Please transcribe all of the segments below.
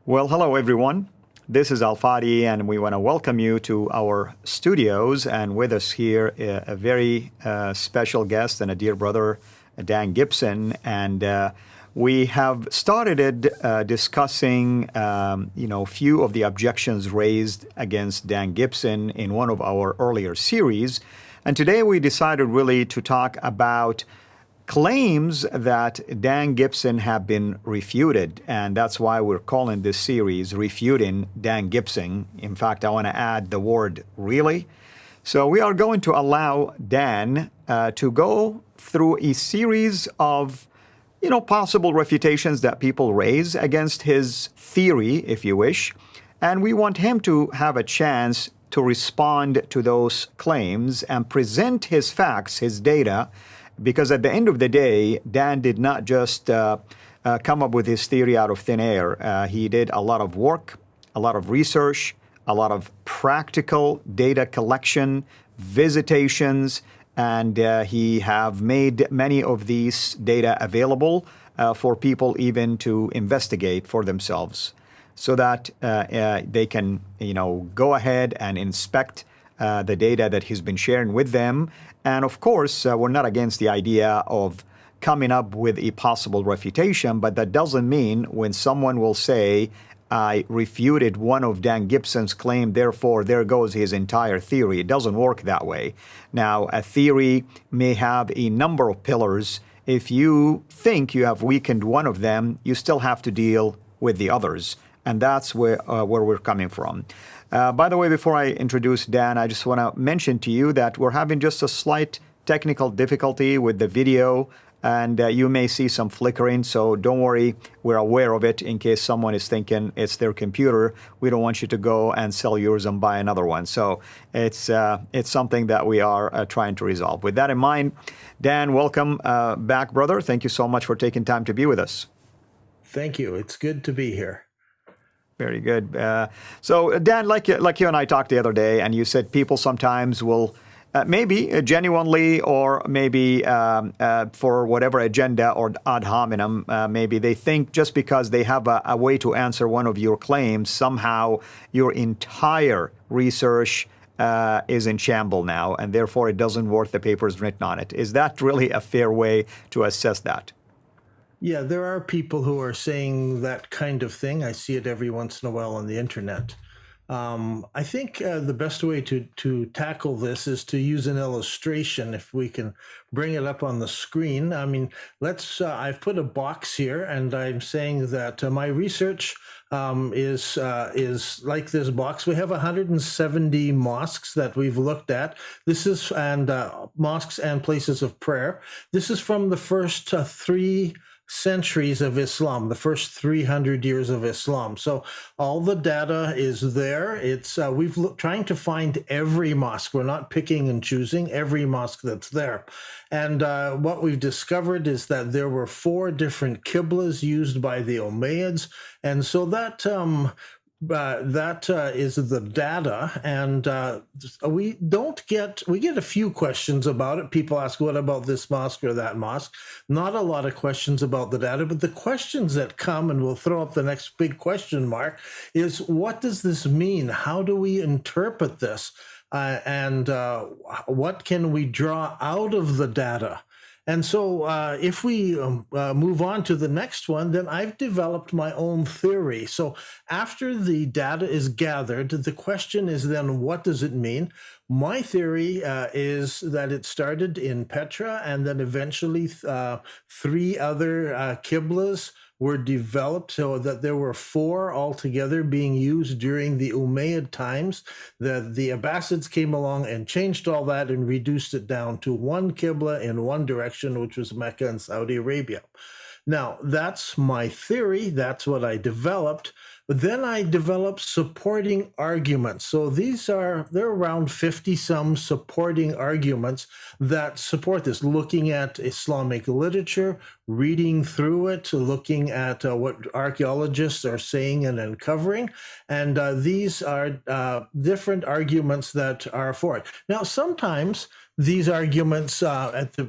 Well, hello everyone. This is Al-Fadi, and we want to welcome you to our studios. And with us here, a very special guest and a dear brother, Dan Gibson. And we have started discussing, few of the objections raised against Dan Gibson in one of our earlier series. And today we decided really to talk about claims that Dan Gibson have been refuted, and that's why we're calling this series Refuting Dan Gibson. In fact, I want to add the word really. So we are going to allow Dan to go through a series of possible refutations that people raise against his theory, if you wish, and we want him to have a chance to respond to those claims and present his facts, his data, because at the end of the day, Dan did not just come up with his theory out of thin air. He did a lot of work, a lot of research, a lot of practical data collection, visitations, and he have made many of these data available for people even to investigate for themselves, so that they can, go ahead and inspect the data that he's been sharing with them. And of course, we're not against the idea of coming up with a possible refutation, but that doesn't mean when someone will say, I refuted one of Dan Gibson's claim, therefore there goes his entire theory. It doesn't work that way. Now, a theory may have a number of pillars. If you think you have weakened one of them, you still have to deal with the others. And that's where we're coming from. By the way, before I introduce Dan, I just want to mention to you that we're having just a slight technical difficulty with the video, and you may see some flickering, so don't worry, we're aware of it in case someone is thinking it's their computer. We don't want you to go and sell yours and buy another one. So it's something that we are trying to resolve. With that in mind, Dan, welcome back, brother. Thank you so much for taking time to be with us. Thank you. It's good to be here. Very good. So, Dan, like you and I talked the other day, and you said people sometimes will maybe genuinely or maybe for whatever agenda or ad hominem, maybe they think just because they have a way to answer one of your claims, somehow your entire research is in shambles now, and therefore it doesn't worth the papers written on it. Is that really a fair way to assess that? Yeah, there are people who are saying that kind of thing. I see it every once in a while on the internet. I think the best way to tackle this is to use an illustration. If we can bring it up on the screen. I mean, I've put a box here, and I'm saying that my research is like this box. We have 170 mosques that we've looked at. This is mosques and places of prayer. This is from the first three centuries of Islam, the first 300 years of Islam. So all the data is there. It's trying to find every mosque. We're not picking and choosing every mosque that's there. And what we've discovered is that there were 4 different qiblas used by the Umayyads. And so that is the data, and we get a few questions about it. People ask, what about this mosque or that mosque? Not a lot of questions about the data, but the questions that come, and we'll throw up the next big question mark, is what does this mean? How do we interpret this? And what can we draw out of the data? And so if we move on to the next one, then I've developed my own theory. So after the data is gathered, the question is then, what does it mean? My theory is that it started in Petra, and then eventually 3 other qiblas were developed, so that there were 4 altogether being used during the Umayyad times. The Abbasids came along and changed all that and reduced it down to 1 qibla in one direction, which was Mecca and Saudi Arabia. Now, that's my theory. That's what I developed. But then I developed supporting arguments. So there are around 50-some supporting arguments that support this, looking at Islamic literature, reading through it, looking at what archaeologists are saying and uncovering. And these are different arguments that are for it. Now, sometimes these arguments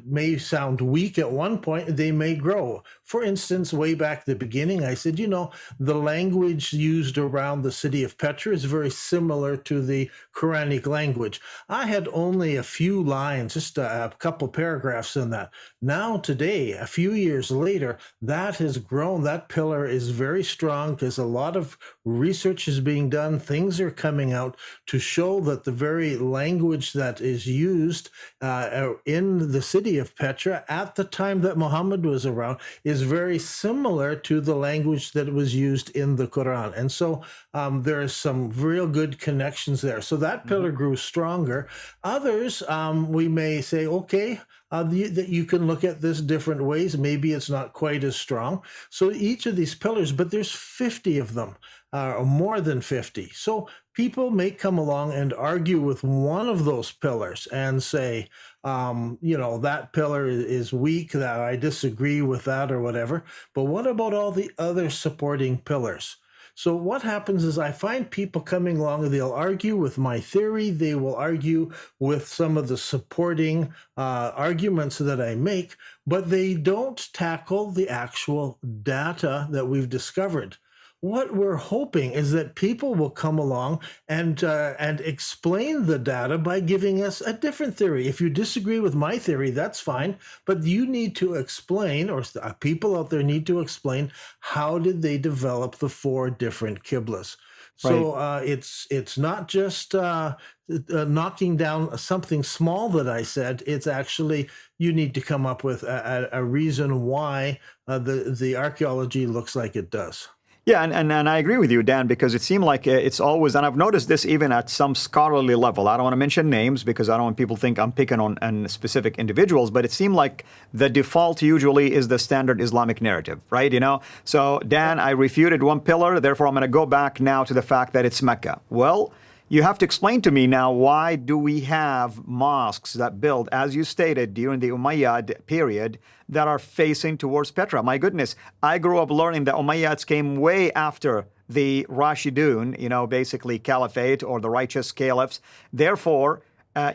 may sound weak at one point, they may grow. For instance, way back at the beginning, I said, the language used around the city of Petra is very similar to the Quranic language. I had only a few lines, just a couple paragraphs in that. Now, today, a few years later, that has grown. That pillar is very strong because a lot of research is being done. Things are coming out to show that the very language that is used in the city of Petra at the time that Muhammad was around is very similar to the language that was used in the Quran. And so there are some real good connections there. So that pillar grew stronger. Others, we may say, okay, that you can look at this different ways. Maybe it's not quite as strong. So each of these pillars, but there's 50 of them, or more than 50. So people may come along and argue with one of those pillars and say, that pillar is weak, that I disagree with that or whatever. But what about all the other supporting pillars? So what happens is I find people coming along and they'll argue with my theory. They will argue with some of the supporting arguments that I make, but they don't tackle the actual data that we've discovered. What we're hoping is that people will come along and explain the data by giving us a different theory. If you disagree with my theory, that's fine, but you need to explain, or people out there need to explain, how did they develop the 4 different Qiblas? So it's not just knocking down something small that I said. It's actually, you need to come up with a reason why the archaeology looks like it does. Yeah, and I agree with you, Dan, because it seemed like it's always, and I've noticed this even at some scholarly level. I don't want to mention names because I don't want people to think I'm picking on specific individuals, but it seemed like the default usually is the standard Islamic narrative, right? So Dan, I refuted one pillar, therefore I'm going to go back now to the fact that it's Mecca. Well, you have to explain to me now, why do we have mosques that build, as you stated, during the Umayyad period that are facing towards Petra? My goodness, I grew up learning that Umayyads came way after the Rashidun, basically caliphate or the righteous caliphs. Therefore,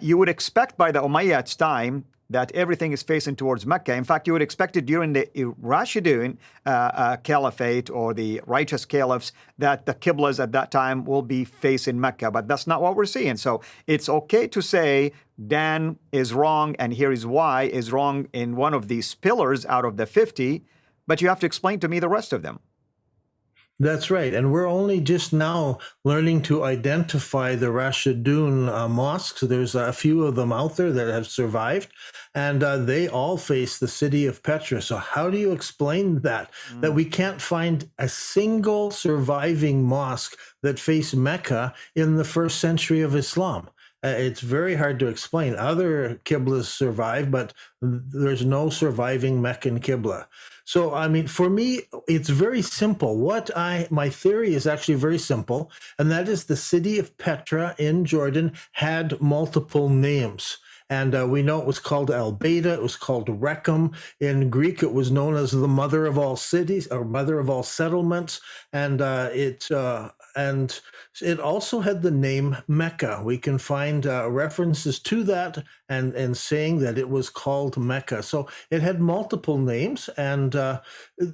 you would expect by the Umayyads' time that everything is facing towards Mecca. In fact, you would expect it during the Rashidun caliphate or the righteous caliphs that the Qiblas at that time will be facing Mecca. But that's not what we're seeing. So it's okay to say Dan is wrong, and here is why is wrong in one of these pillars out of the 50, but you have to explain to me the rest of them. That's right. And we're only just now learning to identify the Rashidun mosques. There's a few of them out there that have survived, and they all face the city of Petra. So how do you explain that? That we can't find a single surviving mosque that faced Mecca in the 1st century of Islam? It's very hard to explain. Other Qiblas survive, but there's no surviving Meccan Qibla. So, I mean, for me, it's very simple. My theory is actually very simple, and that is the city of Petra in Jordan had multiple names. And we know it was called Al-Beta, it was called Rechem. In Greek, it was known as the mother of all cities, or mother of all settlements. And it also had the name Mecca. We can find references to that and saying that it was called Mecca. So it had multiple names. And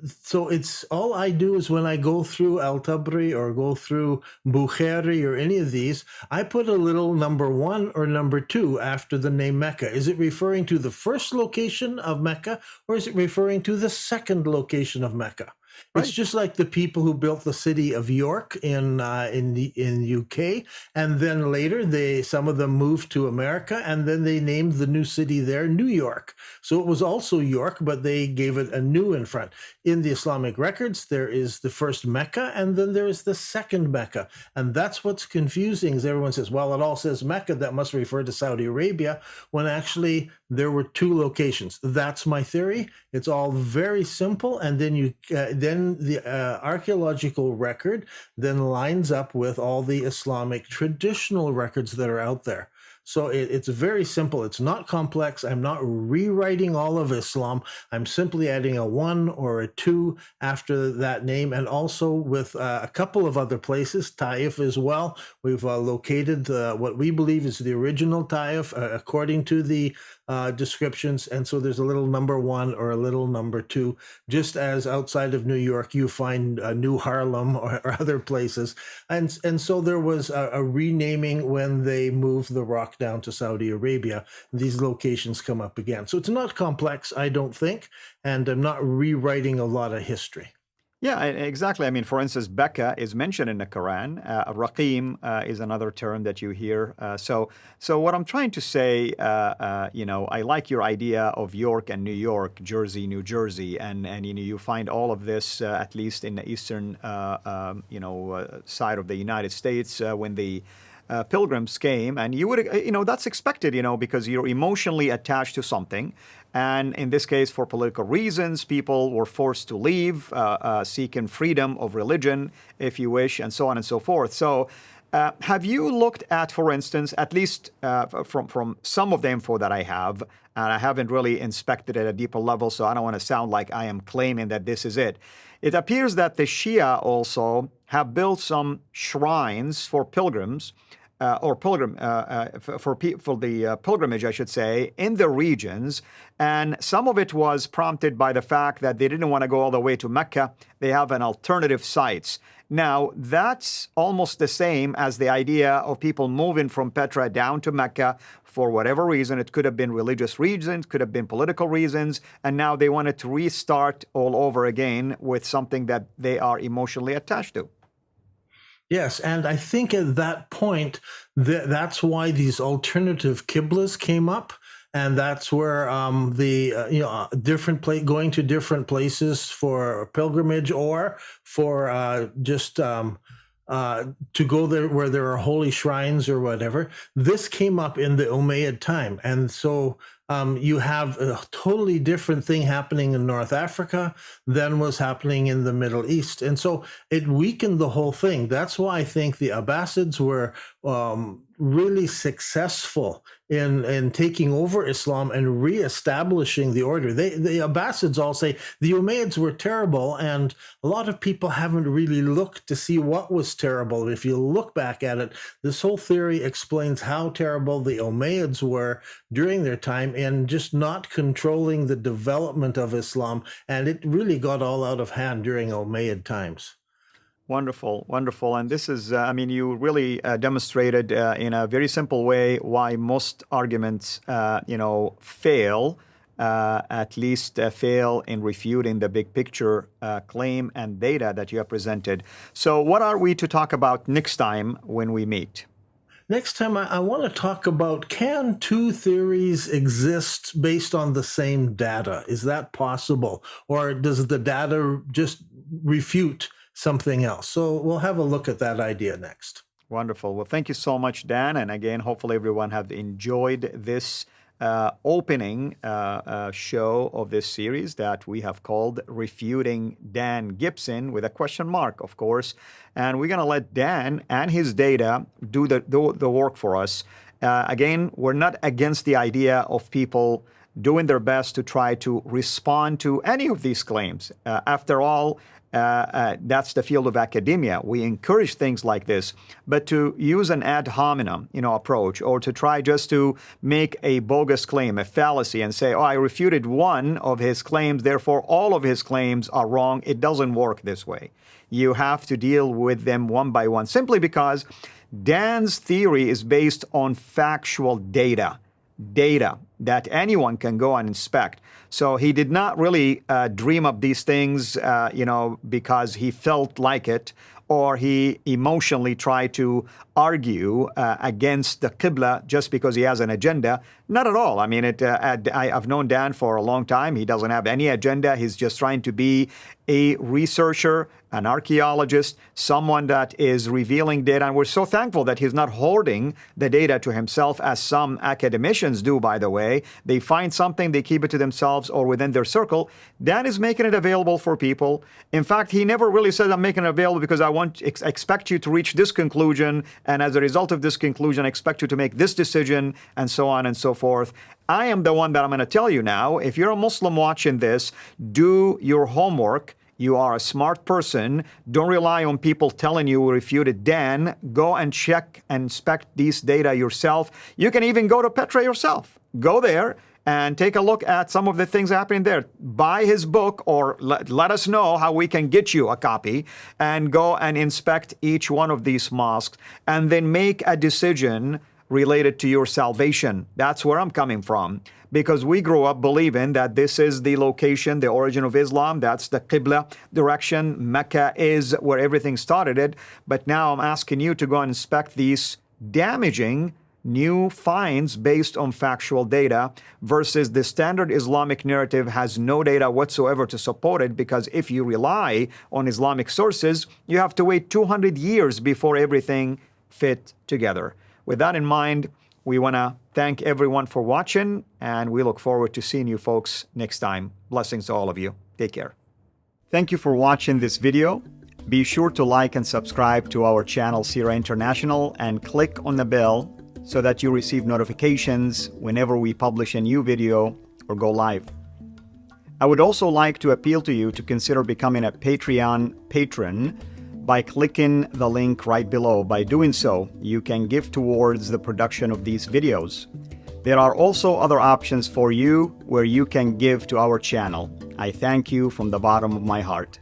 so it's all I do is when I go through Al-Tabri or go through Bukhari or any of these, I put a little number 1 or number 2 after the name Mecca. Is it referring to the first location of Mecca, or is it referring to the second location of Mecca? Right. It's just like the people who built the city of York in UK, and then later some of them moved to America, and then they named the new city there New York. So it was also York, but they gave it a new in front. In the Islamic records, there is the first Mecca, and then there is the second Mecca, and that's what's confusing. Is everyone says, well, it all says Mecca, that must refer to Saudi Arabia, when actually there were 2 locations. That's my theory. It's all very simple, and then then the archaeological record then lines up with all the Islamic traditional records that are out there. So it's very simple. It's not complex. I'm not rewriting all of Islam. I'm simply adding a 1 or a 2 after that name. And also with a couple of other places, Taif as well. We've located what we believe is the original Taif according to the descriptions. And so there's a little number 1 or a little number 2, just as outside of New York, you find New Harlem or other places. And so there was a renaming when they moved the rock down to Saudi Arabia. These locations come up again. So it's not complex, I don't think, and I'm not rewriting a lot of history. Yeah, exactly. I mean, for instance, Becca is mentioned in the Quran. Raqim is another term that you hear. So what I'm trying to say, I like your idea of York and New York, Jersey, New Jersey, and you find all of this at least in the eastern, side of the United States when the pilgrims came, and you would, that's expected, because you're emotionally attached to something. And in this case, for political reasons, people were forced to leave, seeking freedom of religion, if you wish, and so on and so forth. So have you looked at, for instance, at least from some of the info that I have, and I haven't really inspected at a deeper level, so I don't want to sound like I am claiming that this is it. It appears that the Shia also have built some shrines for pilgrims, for the pilgrimage, I should say, in the regions. And some of it was prompted by the fact that they didn't want to go all the way to Mecca. They have an alternative sites. Now, that's almost the same as the idea of people moving from Petra down to Mecca for whatever reason. It could have been religious reasons, could have been political reasons, and now they wanted to restart all over again with something that they are emotionally attached to. Yes, and I think at that point, that's why these alternative qiblas came up, and that's where going to different places for pilgrimage or for just to go there where there are holy shrines or whatever. This came up in the Umayyad time, and so you have a totally different thing happening in North Africa than was happening in the Middle East. And so it weakened the whole thing. That's why I think the Abbasids were really successful in taking over Islam and reestablishing the order. The Abbasids all say the Umayyads were terrible, and a lot of people haven't really looked to see what was terrible. If you look back at it, this whole theory explains how terrible the Umayyads were during their time in just not controlling the development of Islam, and it really got all out of hand during Umayyad times. Wonderful, wonderful. And this is, you really demonstrated in a very simple way why most arguments, fail, at least fail in refuting the big picture claim and data that you have presented. So what are we to talk about next time when we meet? Next time, I want to talk about, can two theories exist based on the same data? Is that possible? Or does the data just refute something else? So we'll have a look at that idea next. Wonderful. Well, thank you so much, Dan. And again, hopefully everyone have enjoyed this opening show of this series that we have called Refuting Dan Gibson, with a question mark, of course. And we're going to let Dan and his data do the work for us. Again, we're not against the idea of people doing their best to try to respond to any of these claims. After all, that's the field of academia. We encourage things like this, but to use an ad hominem, approach, or to try just to make a bogus claim, a fallacy, and say, "Oh, I refuted one of his claims, therefore all of his claims are wrong." It doesn't work this way. You have to deal with them one by one, simply because Dan's theory is based on factual data that anyone can go and inspect. So he did not really dream up these things, because he felt like it, or he emotionally tried to argue against the Qibla just because he has an agenda. Not at all. I mean, I've known Dan for a long time. He doesn't have any agenda. He's just trying to be a researcher, an archaeologist, someone that is revealing data. And we're so thankful that he's not hoarding the data to himself, as some academicians do, by the way. They find something, they keep it to themselves or within their circle. Dan is making it available for people. In fact, he never really said, I'm making it available because I expect you to reach this conclusion. And as a result of this conclusion, I expect you to make this decision, and so on and so forth. I am the one that I'm going to tell you now. If you're a Muslim watching this, do your homework. You are a smart person. Don't rely on people telling you we refuted Dan. Go and check and inspect these data yourself. You can even go to Petra yourself. Go there and take a look at some of the things happening there. Buy his book, or let us know how we can get you a copy, and go and inspect each one of these mosques and then make a decision related to your salvation. That's where I'm coming from, because we grew up believing that this is the location, the origin of Islam. That's the Qibla direction. Mecca is where everything started. But now I'm asking you to go and inspect these damaging new finds based on factual data, versus the standard Islamic narrative has no data whatsoever to support it, because if you rely on Islamic sources, you have to wait 200 years before everything fit together. With that in mind, we want to thank everyone for watching, and we look forward to seeing you folks next time. Blessings to all of you. Take care. Thank you for watching this video. Be sure to like and subscribe to our channel, Sira International, and click on the bell so that you receive notifications whenever we publish a new video or go live. I would also like to appeal to you to consider becoming a Patreon patron by clicking the link right below. By doing so, you can give towards the production of these videos. There are also other options for you where you can give to our channel. I thank you from the bottom of my heart.